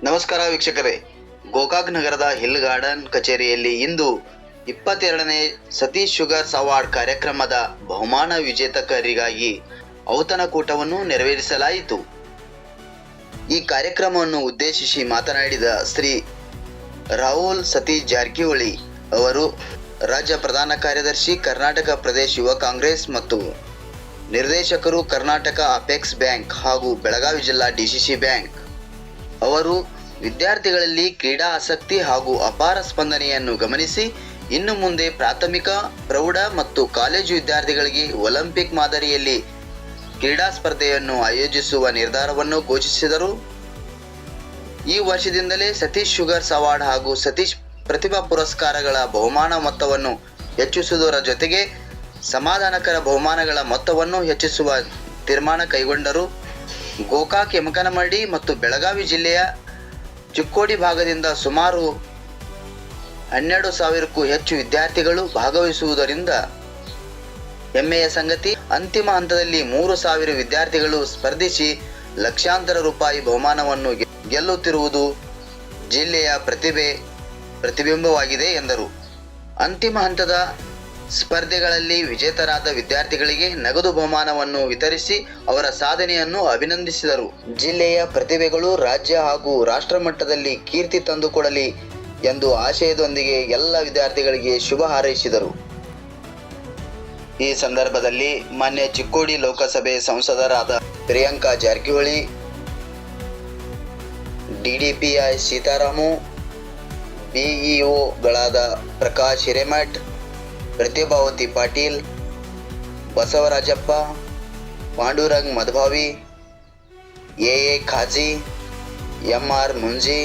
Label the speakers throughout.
Speaker 1: ನಮಸ್ಕಾರ ವೀಕ್ಷಕರೇ, ಗೋಕಾಕ್ ನಗರದ ಹಿಲ್ ಗಾರ್ಡನ್ ಕಚೇರಿಯಲ್ಲಿ ಇಂದು 22ನೇ ಸತೀಶ್ ಶುಗರ್ಸ್ ಅವಾರ್ಡ್ ಕಾರ್ಯಕ್ರಮದ ಬಹುಮಾನ ವಿಜೇತಕರಿಗಾಗಿ ಔತಣಕೂಟವನ್ನು ನೆರವೇರಿಸಲಾಯಿತು. ಈ ಕಾರ್ಯಕ್ರಮವನ್ನು ಉದ್ದೇಶಿಸಿ ಮಾತನಾಡಿದ ಶ್ರೀ ರಾಹುಲ್ ಸತೀಶ್ ಜಾರಕಿಹೊಳಿ ಅವರು, ರಾಜ್ಯ ಪ್ರಧಾನ ಕಾರ್ಯದರ್ಶಿ, ಕರ್ನಾಟಕ ಪ್ರದೇಶ ಯುವ ಕಾಂಗ್ರೆಸ್ ಮತ್ತು ನಿರ್ದೇಶಕರು, ಕರ್ನಾಟಕ ಅಪೆಕ್ಸ್ ಬ್ಯಾಂಕ್ ಹಾಗೂ ಬೆಳಗಾವಿ ಜಿಲ್ಲಾ ಡಿಸಿಸಿ ಬ್ಯಾಂಕ್ ಅವರು ವಿದ್ಯಾರ್ಥಿಗಳಲ್ಲಿ ಕ್ರೀಡಾ ಆಸಕ್ತಿ ಹಾಗೂ ಅಪಾರ ಸ್ಪಂದನೆಯನ್ನು ಗಮನಿಸಿ ಇನ್ನು ಮುಂದೆ ಪ್ರಾಥಮಿಕ, ಪ್ರೌಢ ಮತ್ತು ಕಾಲೇಜು ವಿದ್ಯಾರ್ಥಿಗಳಿಗೆ ಒಲಿಂಪಿಕ್ ಮಾದರಿಯಲ್ಲಿ ಕ್ರೀಡಾ ಸ್ಪರ್ಧೆಯನ್ನು ಆಯೋಜಿಸುವ ನಿರ್ಧಾರವನ್ನು ಘೋಷಿಸಿದರು. ಈ ವರ್ಷದಿಂದಲೇ ಸತೀಶ್ ಶುಗರ್ಸ್ ಅವಾರ್ಡ್ ಹಾಗೂ ಸತೀಶ್ ಪ್ರತಿಭಾ ಪುರಸ್ಕಾರಗಳ ಬಹುಮಾನ ಮೊತ್ತವನ್ನು ಹೆಚ್ಚಿಸುವುದರ ಜೊತೆಗೆ ಸಮಾಧಾನಕರ ಬಹುಮಾನಗಳ ಮೊತ್ತವನ್ನು ಹೆಚ್ಚಿಸುವ ತೀರ್ಮಾನ ಕೈಗೊಂಡರು. ಗೋಕಾಕ್, ಯಮಕನಮರಡಿ ಮತ್ತು ಬೆಳಗಾವಿ ಜಿಲ್ಲೆಯ ಚಿಕ್ಕೋಡಿ ಭಾಗದಿಂದ ಸುಮಾರು 12,000ಕ್ಕೂ ಹೆಚ್ಚು ವಿದ್ಯಾರ್ಥಿಗಳು ಭಾಗವಹಿಸುವುದರಿಂದ ಹೆಮ್ಮೆಯ ಸಂಗತಿ. ಅಂತಿಮ ಹಂತದಲ್ಲಿ 3,000 ವಿದ್ಯಾರ್ಥಿಗಳು ಸ್ಪರ್ಧಿಸಿ ಲಕ್ಷಾಂತರ ರೂಪಾಯಿ ಬಹುಮಾನವನ್ನು ಗೆಲ್ಲುತ್ತಿರುವುದು ಜಿಲ್ಲೆಯ ಪ್ರತಿಬಿಂಬವಾಗಿದೆ ಎಂದರು. ಅಂತಿಮ ಹಂತದ ಸ್ಪರ್ಧೆಗಳಲ್ಲಿ ವಿಜೇತರಾದ ವಿದ್ಯಾರ್ಥಿಗಳಿಗೆ ನಗದು ಬಹುಮಾನವನ್ನು ವಿತರಿಸಿ ಅವರ ಸಾಧನೆಯನ್ನು ಅಭಿನಂದಿಸಿದರು. ಜಿಲ್ಲೆಯ ಪ್ರತಿಭೆಗಳು ರಾಜ್ಯ ಹಾಗೂ ರಾಷ್ಟ್ರ ಮಟ್ಟದಲ್ಲಿ ಕೀರ್ತಿ ತಂದುಕೊಡಲಿ ಎಂದು ಆಶಯದೊಂದಿಗೆ ಎಲ್ಲ ವಿದ್ಯಾರ್ಥಿಗಳಿಗೆ ಶುಭ ಹಾರೈಸಿದರು. ಈ ಸಂದರ್ಭದಲ್ಲಿ ಮಾನ್ಯ ಚಿಕ್ಕೋಡಿ ಲೋಕಸಭೆ ಸಂಸದರಾದ ಪ್ರಿಯಾಂಕಾ ಜಾರಕಿಹೊಳಿ, ಡಿಡಿಪಿಐ ಸೀತಾರಾಮು, ಬಿಇಒಗಳಾದ ಪ್ರಕಾಶ್ ಹಿರೇಮಠ್, ಪ್ರತಿಭಾವತಿ ಪಾಟೀಲ್, ಬಸವರಾಜಪ್ಪ, ಪಾಂಡುರಂಗ್ ಮಧಭಾವಿ, ಎಎ ಖಾಜಿ, ಎಂಆರ್ ಮುಂಜಿ,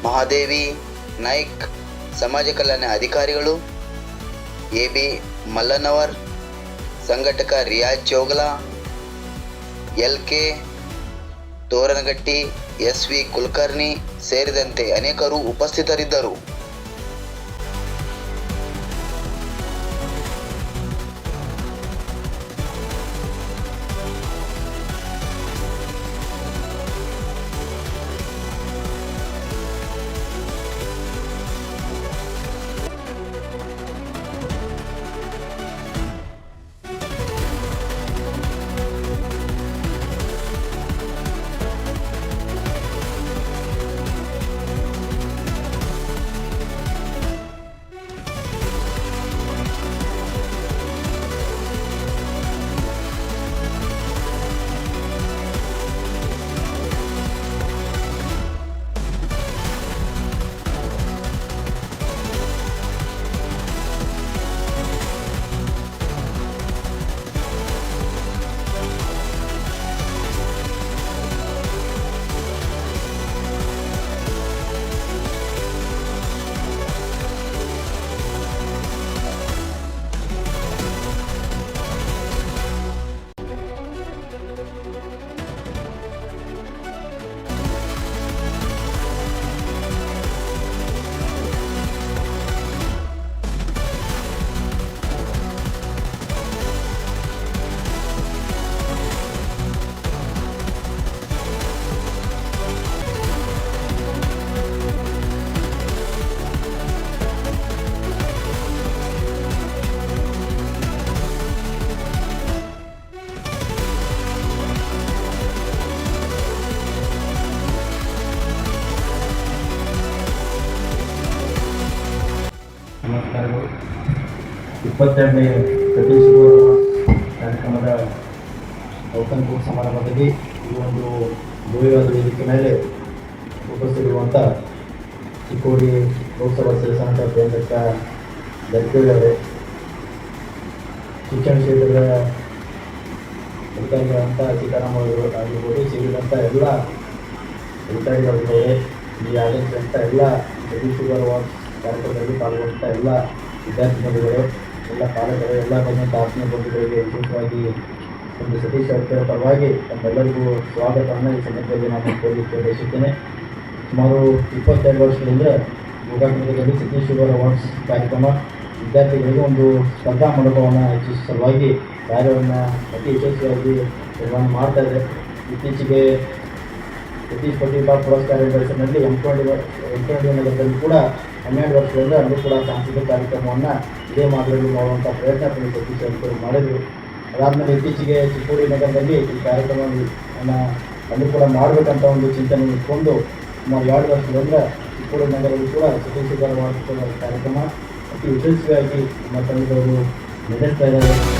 Speaker 1: ಮಹಾದೇವಿ ನಾಯ್ಕ್, ಸಮಾಜ ಕಲ್ಯಾಣ ಅಧಿಕಾರಿಗಳು, ಎಬಿ ಮಲ್ಲನವರ್, ಸಂಘಟಕ ರಿಯಾಜ್ ಚೋಗಲಾ, ಎಲ್ಕೆ ತೋರಣಗಟ್ಟಿ, ಎಸ್ವಿ ಕುಲಕರ್ಣಿ ಸೇರಿದಂತೆ ಅನೇಕರು ಉಪಸ್ಥಿತರಿದ್ದರು.
Speaker 2: ನಮಸ್ಕಾರಗಳು. 22ನೇ ಸತೀಶ್ ಶುಗರ್ಸ್ ಕಾರ್ಯಕ್ರಮದ ಔತಣಕೂಟ ಸಮಾರಂಭದಲ್ಲಿ ಈ ಒಂದು ಭವ್ಯವಾದ ವೇದಿಕೆ ಮೇಲೆ ಉಪಸ್ಥಿತಿರುವಂಥ ಚಿಕ್ಕೋಡಿ ಲೋಕಸಭಾ ಸದಸ್ಯರಾದ ಪ್ರಿಯಾಂಕಾ ಜಾರಕಿಹೊಳಿ ಅವರೇ, ಶಿಕ್ಷಣ ಕ್ಷೇತ್ರದ ಅಧಿಕಾರಿಗಳಂಥ ಸೀತಾರಾಮ್ ಅವರು ಆಗಿರ್ಬೋದು, ಸೇರಿದಂಥ ಎಲ್ಲ ಅಧಿಕಾರಿಗಳವರೇ, ಈ ಆಗಮಿಸಿದಂಥ ಎಲ್ಲ ಸತೀಶ್ ಶುಗರ್ ಅವಾರ್ಡ್ಸ್ ಕಾರ್ಯಕ್ರಮದಲ್ಲಿ ಪಾಲ್ಗೊಂಡ ಎಲ್ಲ ವಿದ್ಯಾರ್ಥಿ ಬಂಧುಗಳು, ಎಲ್ಲ ಪಾಲಕರು, ಎಲ್ಲ ಬಂದಂಥ ಆತ್ಮೀಯ ಬಂಧುಗಳಿಗೆ ವಿಶೇಷವಾಗಿ ಒಂದು ಸತೀಶ್ ಜಾರಕಿಹೊಳಿ ಪರವಾಗಿ ತಮ್ಮೆಲ್ಲರಿಗೂ ಸ್ವಾಗತವನ್ನು ಈ ಸಂದರ್ಭದಲ್ಲಿ ನಾನು ಕೋರಲಿಕ್ಕೆ ಬಯಸುತ್ತೇನೆ. ಸುಮಾರು 22 ವರ್ಷಗಳಿಂದ ಗೋಕಾಕ್ ನಗರದಲ್ಲಿ ಸತೀಶ್ ಶುಗರ್ ಅವಾರ್ಡ್ಸ್ ಕಾರ್ಯಕ್ರಮ ವಿದ್ಯಾರ್ಥಿಗಳಿಗೆ ಒಂದು ಸ್ಪರ್ಧಾ ಮಂಟಪವನ್ನು ಹೆಚ್ಚಿಸುವ ಸಲುವಾಗಿ ಕಾರ್ಯವನ್ನು ಅತಿ ಯಶಸ್ವಿಯಾಗಿ ನಿರ್ವಹಣೆ ಮಾಡ್ತಾಯಿದೆ. ಇತ್ತೀಚೆಗೆ ಸತೀಶ್ ಪ್ರತಿಭಾ ಪುರಸ್ಕಾರ ಹೆಸರಿನಲ್ಲಿ M20 ನಗರದಲ್ಲಿ ಕೂಡ 12 ವರ್ಷಗಳಿಂದ ಅಲ್ಲೂ ಕೂಡ ಸಾಂಸ್ಕೃತಿಕ ಕಾರ್ಯಕ್ರಮವನ್ನು ಇದೇ ಮಾದರಿಯಲ್ಲಿ ಮಾಡುವಂಥ ಪ್ರಯತ್ನ ಸತೀಶ್ ಅವರು ಮಾಡಿದರು. ಅದಾದಮೇಲೆ ಇತ್ತೀಚೆಗೆ ಚಿಕ್ಕೋಡಿ ನಗರದಲ್ಲಿ ಈ ಕಾರ್ಯಕ್ರಮವನ್ನು ಅಲ್ಲೂ ಕೂಡ ಮಾಡಬೇಕಂತ ಒಂದು ಚಿಂತನೆ ಇಟ್ಕೊಂಡು ಸುಮಾರು 2 ವರ್ಷಗಳಿಂದ ಚಿಕ್ಕೋಡಿ ನಗರದಲ್ಲಿ ಕೂಡ ಸತೀಶ್ ವಾರ್ಷಿಕೋತ್ಸವ ಕಾರ್ಯಕ್ರಮ ಅತಿ ಯಶಸ್ವಿಯಾಗಿ ನಮ್ಮ ತಂಡದವರು ನಡೆಸ್ತಾ ಇದ್ದಾರೆ.